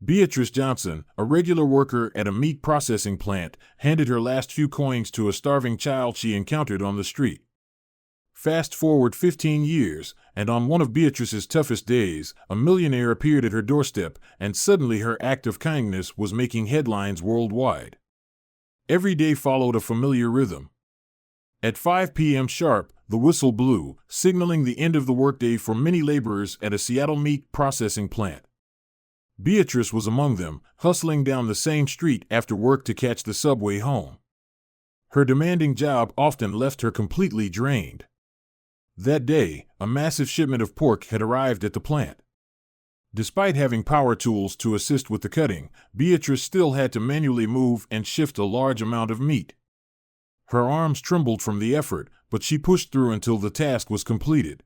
Beatrice Johnson, a regular worker at a meat processing plant, handed her last few coins to a starving child she encountered on the street. Fast forward 15 years, and on one of Beatrice's toughest days, a millionaire appeared at her doorstep, and suddenly her act of kindness was making headlines worldwide. Every day followed a familiar rhythm. At 5 p.m. sharp, the whistle blew, signaling the end of the workday for many laborers at a Seattle meat processing plant. Beatrice was among them, hustling down the same street after work to catch the subway home. Her demanding job often left her completely drained. That day, a massive shipment of pork had arrived at the plant. Despite having power tools to assist with the cutting, Beatrice still had to manually move and shift a large amount of meat. Her arms trembled from the effort, but she pushed through until the task was completed.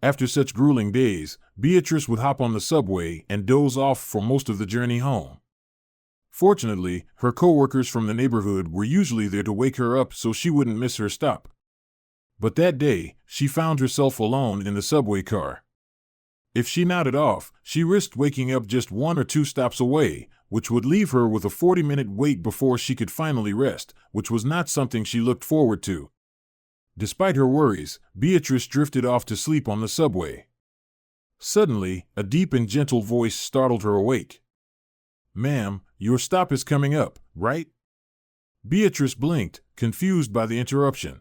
After such grueling days, Beatrice would hop on the subway and doze off for most of the journey home. Fortunately, her coworkers from the neighborhood were usually there to wake her up so she wouldn't miss her stop. But that day, she found herself alone in the subway car. If she nodded off, she risked waking up just 1 or 2 stops away, which would leave her with a 40-minute wait before she could finally rest, which was not something she looked forward to. Despite her worries, Beatrice drifted off to sleep on the subway. Suddenly, a deep and gentle voice startled her awake. "Ma'am, your stop is coming up, right?" Beatrice blinked, confused by the interruption.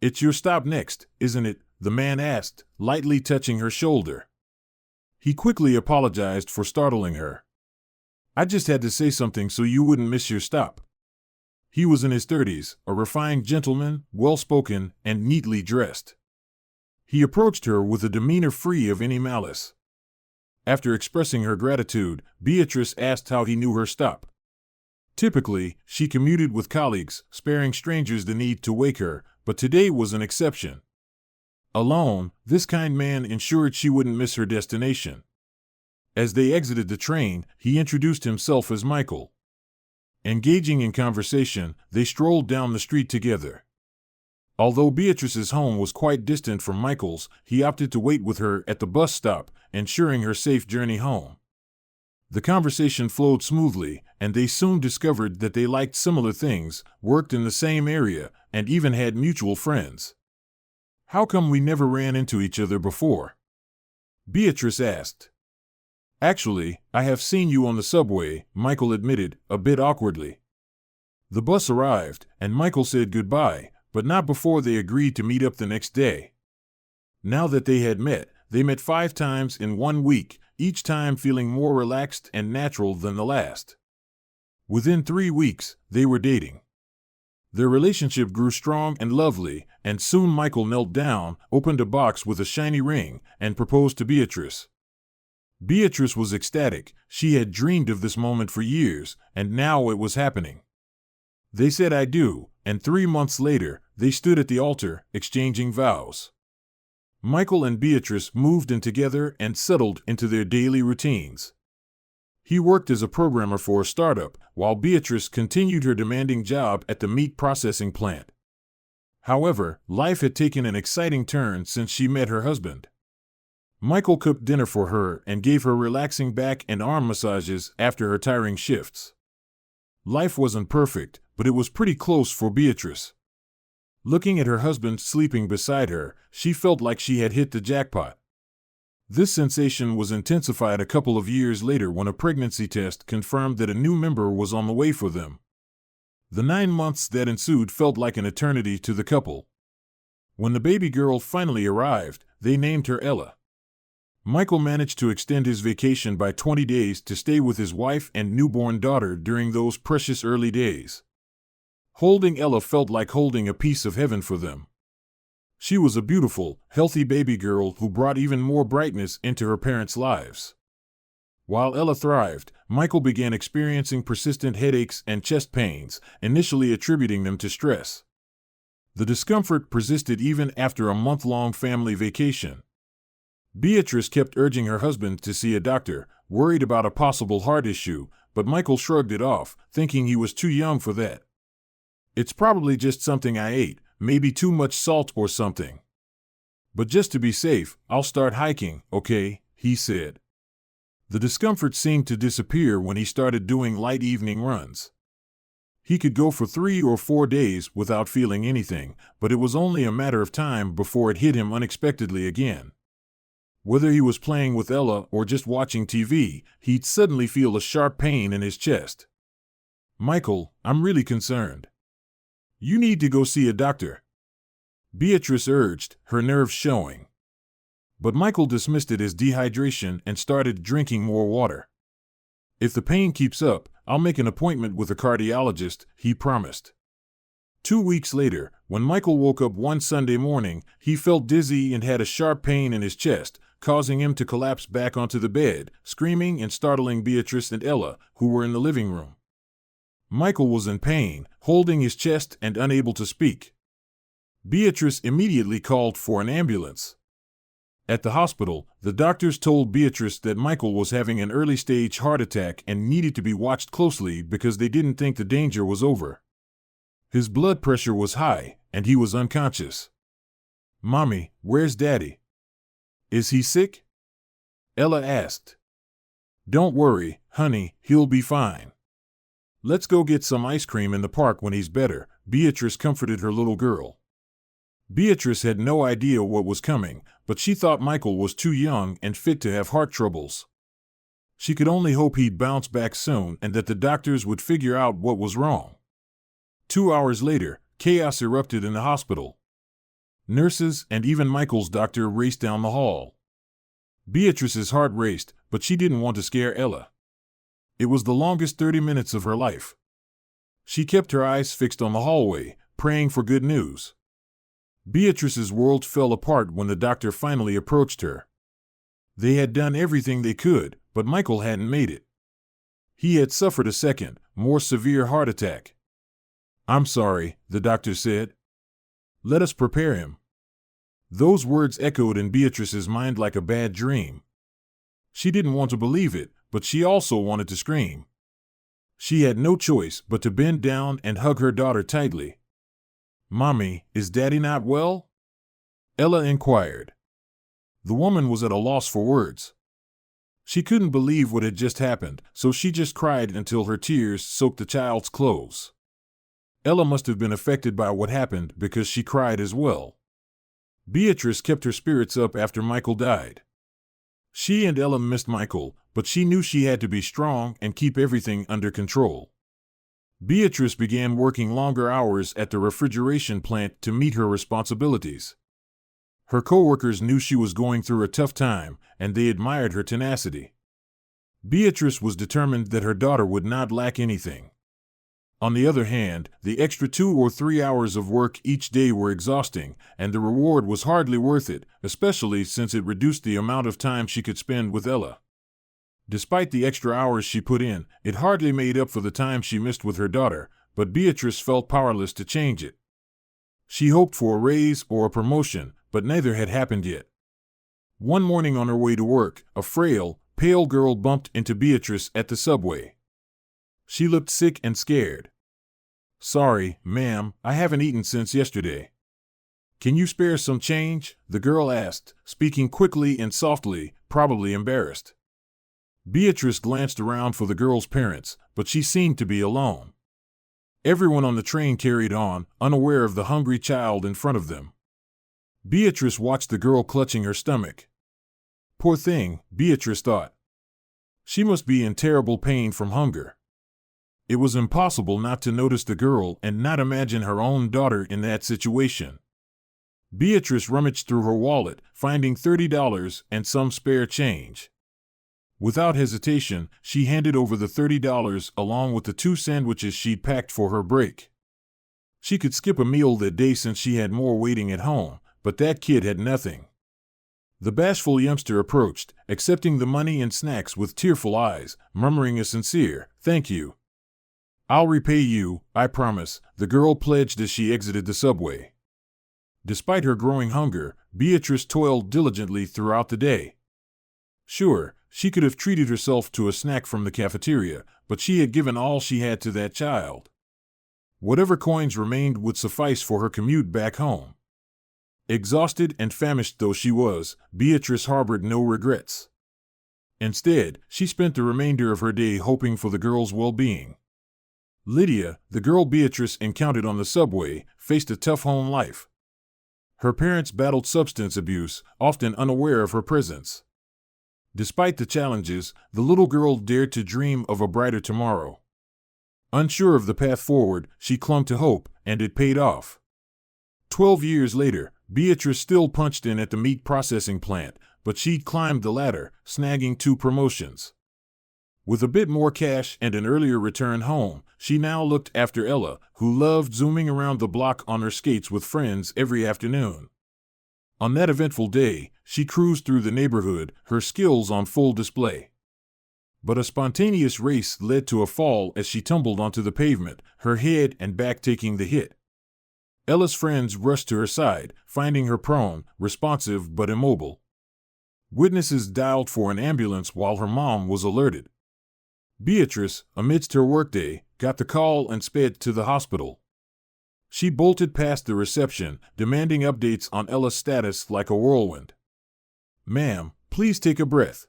"It's your stop next, isn't it?" the man asked, lightly touching her shoulder. He quickly apologized for startling her. "I just had to say something so you wouldn't miss your stop." He was in his 30s, a refined gentleman, well-spoken, and neatly dressed. He approached her with a demeanor free of any malice. After expressing her gratitude, Beatrice asked how he knew her stop. Typically, she commuted with colleagues, sparing strangers the need to wake her, but today was an exception. Alone, this kind man ensured she wouldn't miss her destination. As they exited the train, he introduced himself as Michael. Engaging in conversation, they strolled down the street together. Although Beatrice's home was quite distant from Michael's, he opted to wait with her at the bus stop, ensuring her safe journey home. The conversation flowed smoothly, and they soon discovered that they liked similar things, worked in the same area, and even had mutual friends. "How come we never ran into each other before?" Beatrice asked. "Actually, I have seen you on the subway," Michael admitted, a bit awkwardly. The bus arrived, and Michael said goodbye, but not before they agreed to meet up the next day. Now that they had met, they met 5 times in 1 week, each time feeling more relaxed and natural than the last. Within 3 weeks, they were dating. Their relationship grew strong and lovely, and soon Michael knelt down, opened a box with a shiny ring, and proposed to Beatrice. Beatrice was ecstatic. She had dreamed of this moment for years, and now it was happening. They said "I do," and 3 months later, they stood at the altar, exchanging vows. Michael and Beatrice moved in together and settled into their daily routines. He worked as a programmer for a startup, while Beatrice continued her demanding job at the meat processing plant. However, life had taken an exciting turn since she met her husband. Michael cooked dinner for her and gave her relaxing back and arm massages after her tiring shifts. Life wasn't perfect, but it was pretty close for Beatrice. Looking at her husband sleeping beside her, she felt like she had hit the jackpot. This sensation was intensified a couple of years later when a pregnancy test confirmed that a new member was on the way for them. The 9 months that ensued felt like an eternity to the couple. When the baby girl finally arrived, they named her Ella. Michael managed to extend his vacation by 20 days to stay with his wife and newborn daughter during those precious early days. Holding Ella felt like holding a piece of heaven for them. She was a beautiful, healthy baby girl who brought even more brightness into her parents' lives. While Ella thrived, Michael began experiencing persistent headaches and chest pains, initially attributing them to stress. The discomfort persisted even after a month-long family vacation. Beatrice kept urging her husband to see a doctor, worried about a possible heart issue, but Michael shrugged it off, thinking he was too young for that. "It's probably just something I ate, maybe too much salt or something. But just to be safe, I'll start hiking, okay?" he said. The discomfort seemed to disappear when he started doing light evening runs. He could go for 3 or 4 days without feeling anything, but it was only a matter of time before it hit him unexpectedly again. Whether he was playing with Ella or just watching TV, he'd suddenly feel a sharp pain in his chest. "Michael, I'm really concerned. You need to go see a doctor," Beatrice urged, her nerves showing. But Michael dismissed it as dehydration and started drinking more water. "If the pain keeps up, I'll make an appointment with a cardiologist," he promised. 2 weeks later, when Michael woke up one Sunday morning, he felt dizzy and had a sharp pain in his chest, causing him to collapse back onto the bed, screaming and startling Beatrice and Ella, who were in the living room. Michael was in pain, holding his chest and unable to speak. Beatrice immediately called for an ambulance. At the hospital, the doctors told Beatrice that Michael was having an early-stage heart attack and needed to be watched closely because they didn't think the danger was over. His blood pressure was high, and he was unconscious. "Mommy, where's Daddy? Is he sick?" Ella asked. "Don't worry, honey, he'll be fine. Let's go get some ice cream in the park when he's better," Beatrice comforted her little girl. Beatrice had no idea what was coming, but she thought Michael was too young and fit to have heart troubles. She could only hope he'd bounce back soon and that the doctors would figure out what was wrong. 2 hours later, chaos erupted in the hospital. Nurses and even Michael's doctor raced down the hall. Beatrice's heart raced, but she didn't want to scare Ella. It was the longest 30 minutes of her life. She kept her eyes fixed on the hallway, praying for good news. Beatrice's world fell apart when the doctor finally approached her. They had done everything they could, but Michael hadn't made it. He had suffered a second, more severe heart attack. "I'm sorry," the doctor said. "Let us prepare him." Those words echoed in Beatrice's mind like a bad dream. She didn't want to believe it, but she also wanted to scream. She had no choice but to bend down and hug her daughter tightly. "Mommy, is Daddy not well?" Ella inquired. The woman was at a loss for words. She couldn't believe what had just happened, so she just cried until her tears soaked the child's clothes. Ella must have been affected by what happened because she cried as well. Beatrice kept her spirits up after Michael died. She and Ella missed Michael, but she knew she had to be strong and keep everything under control. Beatrice began working longer hours at the refrigeration plant to meet her responsibilities. Her coworkers knew she was going through a tough time, and they admired her tenacity. Beatrice was determined that her daughter would not lack anything. On the other hand, the extra 2 or 3 hours of work each day were exhausting, and the reward was hardly worth it, especially since it reduced the amount of time she could spend with Ella. Despite the extra hours she put in, it hardly made up for the time she missed with her daughter, but Beatrice felt powerless to change it. She hoped for a raise or a promotion, but neither had happened yet. One morning on her way to work, a frail, pale girl bumped into Beatrice at the subway. She looked sick and scared. "Sorry, ma'am, I haven't eaten since yesterday. Can you spare some change?" the girl asked, speaking quickly and softly, probably embarrassed. Beatrice glanced around for the girl's parents, but she seemed to be alone. Everyone on the train carried on, unaware of the hungry child in front of them. Beatrice watched the girl clutching her stomach. Poor thing, Beatrice thought. She must be in terrible pain from hunger. It was impossible not to notice the girl and not imagine her own daughter in that situation. Beatrice rummaged through her wallet, finding $30 and some spare change. Without hesitation, she handed over the $30 along with the 2 sandwiches she'd packed for her break. She could skip a meal that day since she had more waiting at home, but that kid had nothing. The bashful youngster approached, accepting the money and snacks with tearful eyes, murmuring a sincere, "Thank you." "I'll repay you, I promise," the girl pledged as she exited the subway. Despite her growing hunger, Beatrice toiled diligently throughout the day. Sure, she could have treated herself to a snack from the cafeteria, but she had given all she had to that child. Whatever coins remained would suffice for her commute back home. Exhausted and famished though she was, Beatrice harbored no regrets. Instead, she spent the remainder of her day hoping for the girl's well-being. Lydia, the girl Beatrice encountered on the subway, faced a tough home life. Her parents battled substance abuse, often unaware of her presence. Despite the challenges, the little girl dared to dream of a brighter tomorrow. Unsure of the path forward, she clung to hope, and it paid off. 12 years later, Beatrice still punched in at the meat processing plant, but she'd climbed the ladder, snagging 2 promotions. With a bit more cash and an earlier return home, she now looked after Ella, who loved zooming around the block on her skates with friends every afternoon. On that eventful day, she cruised through the neighborhood, her skills on full display. But a spontaneous race led to a fall as she tumbled onto the pavement, her head and back taking the hit. Ella's friends rushed to her side, finding her prone, responsive but immobile. Witnesses dialed for an ambulance while her mom was alerted. Beatrice, amidst her workday, got the call and sped to the hospital. She bolted past the reception, demanding updates on Ella's status like a whirlwind. "Ma'am, please take a breath.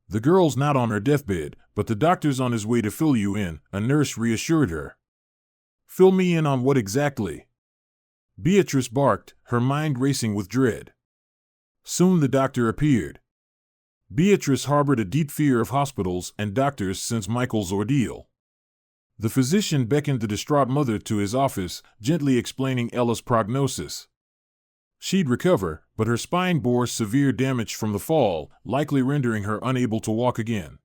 The girl's not on her deathbed, but the doctor's on his way to fill you in," a nurse reassured her. "Fill me in on what exactly?" Beatrice barked, her mind racing with dread. Soon the doctor appeared. Beatrice harbored a deep fear of hospitals and doctors since Michael's ordeal. The physician beckoned the distraught mother to his office, gently explaining Ella's prognosis. She'd recover, but her spine bore severe damage from the fall, likely rendering her unable to walk again.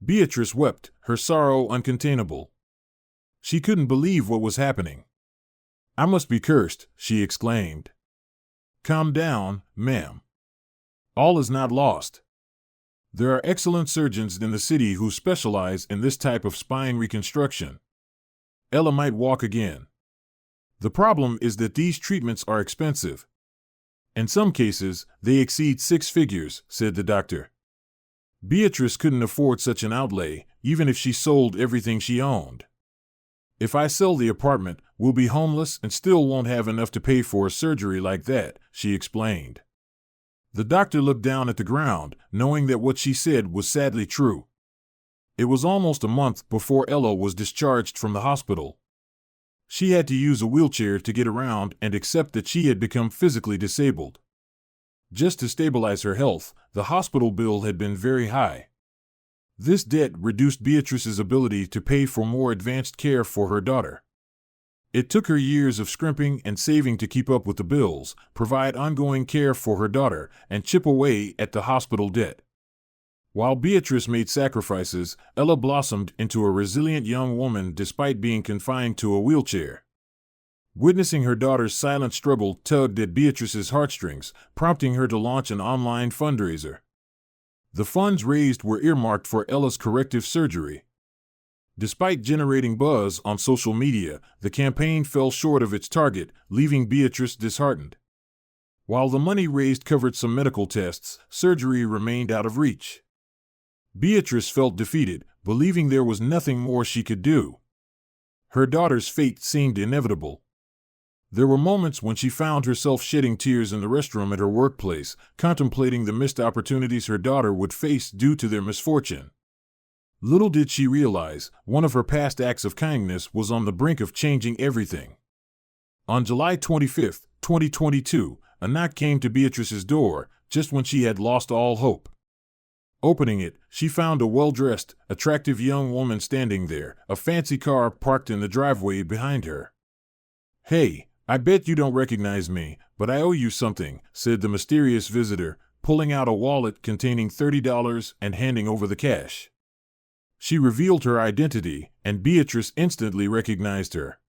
Beatrice wept, her sorrow uncontainable. She couldn't believe what was happening. "I must be cursed," she exclaimed. "Calm down, ma'am. All is not lost. There are excellent surgeons in the city who specialize in this type of spine reconstruction. Ella might walk again. The problem is that these treatments are expensive. In some cases, they exceed 6 figures," said the doctor. Beatrice couldn't afford such an outlay, even if she sold everything she owned. "If I sell the apartment, we'll be homeless and still won't have enough to pay for a surgery like that," she explained. The doctor looked down at the ground, knowing that what she said was sadly true. It was almost a month before Ella was discharged from the hospital. She had to use a wheelchair to get around and accept that she had become physically disabled. Just to stabilize her health, the hospital bill had been very high. This debt reduced Beatrice's ability to pay for more advanced care for her daughter. It took her years of scrimping and saving to keep up with the bills, provide ongoing care for her daughter, and chip away at the hospital debt. While Beatrice made sacrifices, Ella blossomed into a resilient young woman despite being confined to a wheelchair. Witnessing her daughter's silent struggle tugged at Beatrice's heartstrings, prompting her to launch an online fundraiser. The funds raised were earmarked for Ella's corrective surgery. Despite generating buzz on social media, the campaign fell short of its target, leaving Beatrice disheartened. While the money raised covered some medical tests, surgery remained out of reach. Beatrice felt defeated, believing there was nothing more she could do. Her daughter's fate seemed inevitable. There were moments when she found herself shedding tears in the restroom at her workplace, contemplating the missed opportunities her daughter would face due to their misfortune. Little did she realize, one of her past acts of kindness was on the brink of changing everything. On July 25, 2022, a knock came to Beatrice's door, just when she had lost all hope. Opening it, she found a well-dressed, attractive young woman standing there, a fancy car parked in the driveway behind her. "Hey, I bet you don't recognize me, but I owe you something," said the mysterious visitor, pulling out a wallet containing $30 and handing over the cash. She revealed her identity, and Beatrice instantly recognized her.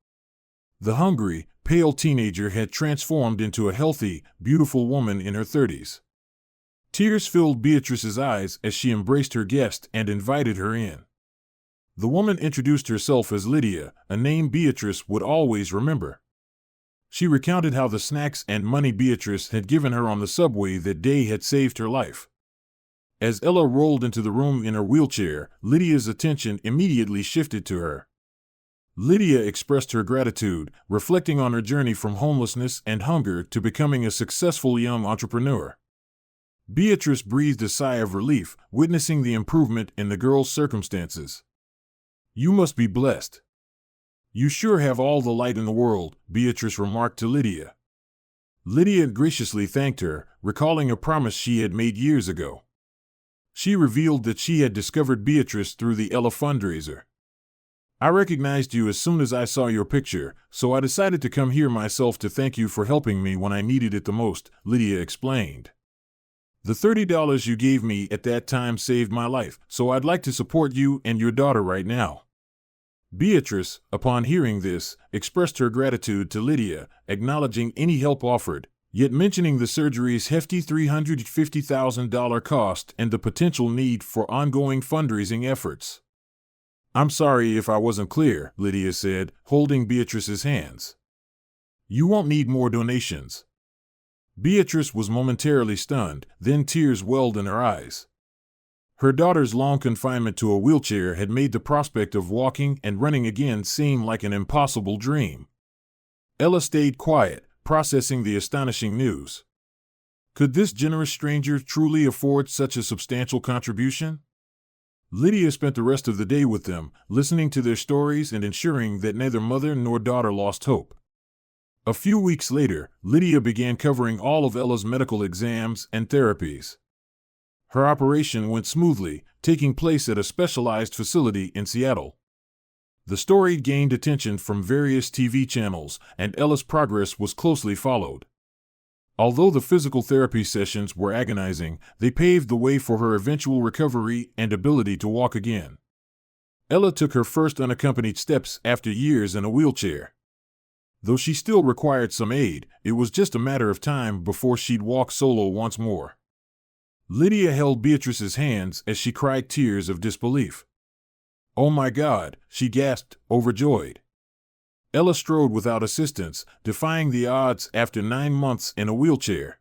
The hungry, pale teenager had transformed into a healthy, beautiful woman in her 30s. Tears filled Beatrice's eyes as she embraced her guest and invited her in. The woman introduced herself as Lydia, a name Beatrice would always remember. She recounted how the snacks and money Beatrice had given her on the subway that day had saved her life. As Ella rolled into the room in her wheelchair, Lydia's attention immediately shifted to her. Lydia expressed her gratitude, reflecting on her journey from homelessness and hunger to becoming a successful young entrepreneur. Beatrice breathed a sigh of relief, witnessing the improvement in the girl's circumstances. "You must be blessed. You sure have all the light in the world," Beatrice remarked to Lydia. Lydia graciously thanked her, recalling a promise she had made years ago. She revealed that she had discovered Beatrice through the Ella fundraiser. "I recognized you as soon as I saw your picture, so I decided to come here myself to thank you for helping me when I needed it the most," Lydia explained. "The $30 you gave me at that time saved my life, so I'd like to support you and your daughter right now." Beatrice, upon hearing this, expressed her gratitude to Lydia, acknowledging any help offered, yet mentioning the surgery's hefty $350,000 cost and the potential need for ongoing fundraising efforts. "I'm sorry if I wasn't clear," Lydia said, holding Beatrice's hands. "You won't need more donations." Beatrice was momentarily stunned, then tears welled in her eyes. Her daughter's long confinement to a wheelchair had made the prospect of walking and running again seem like an impossible dream. Ella stayed quiet, processing the astonishing news. Could this generous stranger truly afford such a substantial contribution? Lydia spent the rest of the day with them, listening to their stories and ensuring that neither mother nor daughter lost hope. A few weeks later, Lydia began covering all of Ella's medical exams and therapies. Her operation went smoothly, taking place at a specialized facility in Seattle. The story gained attention from various TV channels, and Ella's progress was closely followed. Although the physical therapy sessions were agonizing, they paved the way for her eventual recovery and ability to walk again. Ella took her first unaccompanied steps after years in a wheelchair. Though she still required some aid, it was just a matter of time before she'd walk solo once more. Lydia held Beatrice's hands as she cried tears of disbelief. "Oh my God," she gasped, overjoyed. Ella strode without assistance, defying the odds after 9 months in a wheelchair.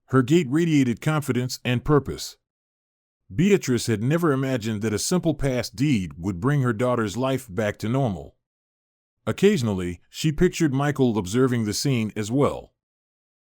Her gait radiated confidence and purpose. Beatrice had never imagined that a simple past deed would bring her daughter's life back to normal. Occasionally, she pictured Michael observing the scene as well.